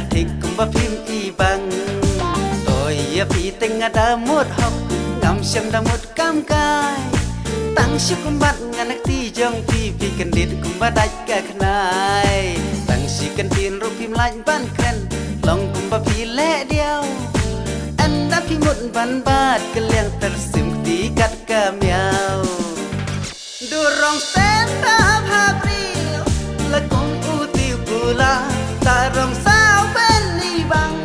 thích cũng ba phim y bằng tôi phi tình ada một học ngắm xem đã một cam cay tăng sức cũng bắt ngàn ti trong phi phi cần điện cũng ba đạch cả này tăng sĩ cần tiền rút phim lạnh ban khen lòng cũng ba phi lẽ đeo anh đã phi một văn bát cái liang tersim tí cắt cả mèo durong stand up habril là con u tiêu pula ta rong sao bên đi bằng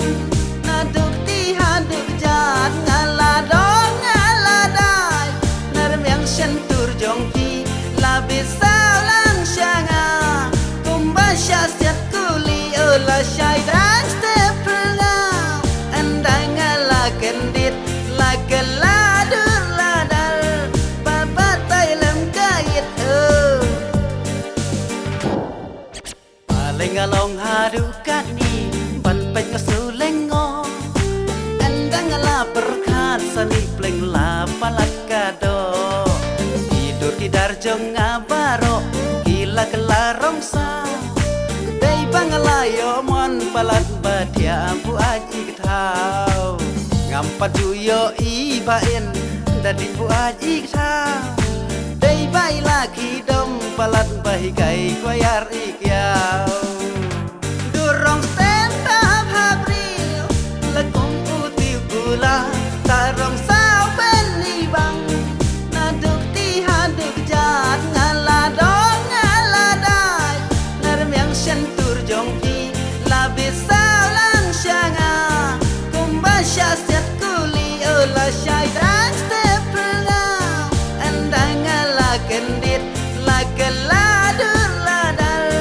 na được đi ha được chát ngà là đai na miếng chân tur jong phi là biết sao lang sang à cùng ba sa set kuli ở là sai dance step now anh đang là candid là cái lá đưa là đal ba ba tay làm cái Paling along hadu kani ban pen ngasu lengo andang la perkat sani pleng la palat kado tidur tidar jong ngabaro gila kelarong sa dei bangala yo mon palat badia bu aji thao ngampat juyo i baen dadi bu aji thao dei bai la ki dom palat bahi kai koyar ikyao durong stand up habril la kong utiu gula tarong sao bên ni bang na được ti ha được jat ngala dong ngala dai na miang shen tur jong phi la biết sao lang sang à cùng ba sa set kuli ở la sai dance step now anh đang là candid là cái lá đưa là đal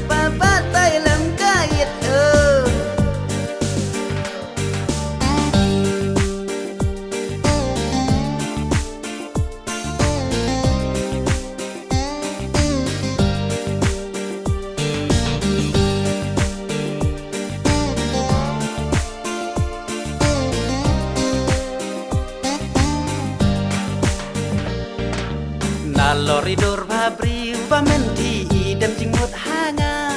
ba ba tay làm cái Loridor babri ba menti idam jingmut hanga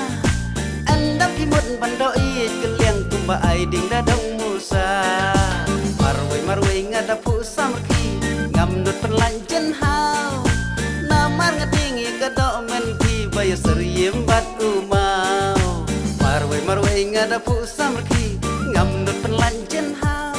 andam kimut bandoi keliang tumba ai ding da dong musa marwe ngada pu samki ngam nut penlanjen hau namar ngadingi kado menti bayo seriem bat umau marwe ngada pu samki ngam nut penlanjen hau